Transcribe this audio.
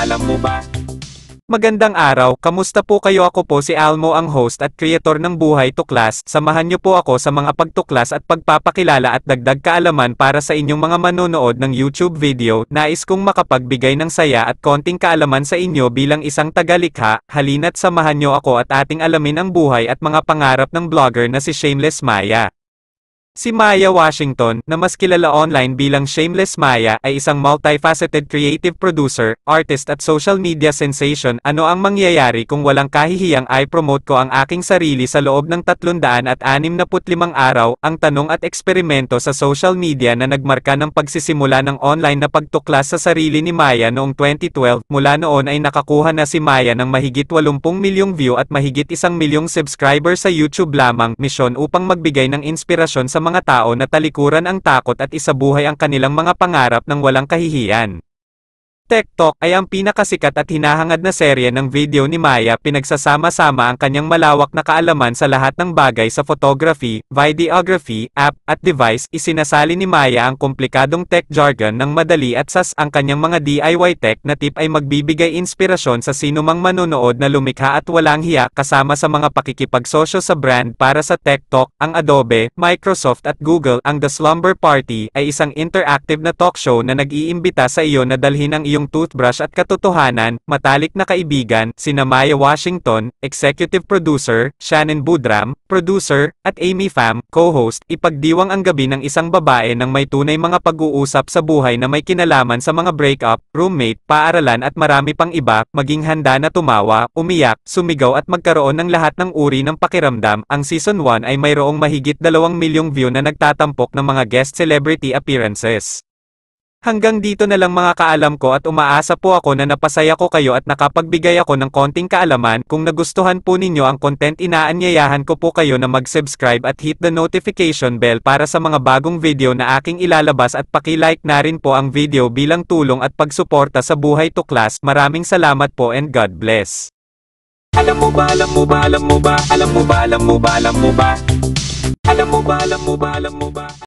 alam mo ba? Magandang araw, kamusta po kayo? Ako po si Almo, ang host at creator ng Buhay Tuklas. Samahan niyo po ako sa mga pagtuklas at pagpapakilala at dagdag kaalaman para sa inyong mga manonood ng YouTube video. Nais kong makapagbigay ng saya at konting kaalaman sa inyo bilang isang tagalikha. Halina't samahan niyo ako at ating alamin ang buhay at mga pangarap ng vlogger na si Shameless Maya. Si Maya Washington, na mas kilala online bilang Shameless Maya, ay isang multifaceted creative producer, artist at social media sensation. Ano ang mangyayari kung walang kahihiyang i-promote ko ang aking sarili sa loob ng 365 araw? Ang tanong at eksperimento sa social media na nagmarka ng pagsisimula ng online na pagtuklas sa sarili ni Maya noong 2012. Mula noon ay nakakuha na si Maya ng mahigit 80 milyong view at mahigit 1 milyong subscriber sa YouTube lamang. Misyon upang magbigay ng inspirasyon sa mga tao na talikuran ang takot at isabuhay ang kanilang mga pangarap ng walang kahihiyan. TikTok ay ang pinakasikat at hinahangad na serye ng video ni Maya. Pinagsasama-sama ang kanyang malawak na kaalaman sa lahat ng bagay sa photography, videography, app, at device. Isinasali ni Maya ang komplikadong tech jargon ng madali at ang kanyang mga DIY tech na tip ay magbibigay inspirasyon sa sinumang manonood na lumikha at walang hiya. Kasama sa mga pakikipagsosyo sa brand para sa TikTok, ang Adobe, Microsoft at Google. Ang The Slumber Party ay isang interactive na talk show na nag-iimbita sa iyo na dalhin ang iyong toothbrush at katotohanan. Matalik na kaibigan, sina Maya Washington, executive producer, Shannon Boodram, producer, at Amy Pham, co-host. Ipagdiwang ang gabi ng isang babae nang may tunay mga pag-uusap sa buhay na may kinalaman sa mga breakup, roommate, paaralan at marami pang iba. Maging handa na tumawa, umiyak, sumigaw at magkaroon ng lahat ng uri ng pakiramdam. Ang season 1 ay mayroong mahigit 2 milyong view na nagtatampok ng mga guest celebrity appearances. Hanggang dito na lang mga kaalam ko, at umaasa po ako na napasaya ko kayo at nakapagbigay ako ng konting kaalaman. Kung nagustuhan po ninyo ang content, inaanyayahan ko po kayo na mag-subscribe at hit the notification bell para sa mga bagong video na aking ilalabas, at paki-like na rin po ang video bilang tulong at pagsuporta sa Buhay Tuklas. Maraming salamat po and God bless. Alam mo ba? Alam mo ba? Alam mo ba? Alam mo ba? Alam mo ba? Alam mo ba? Alam mo ba? Alam mo ba?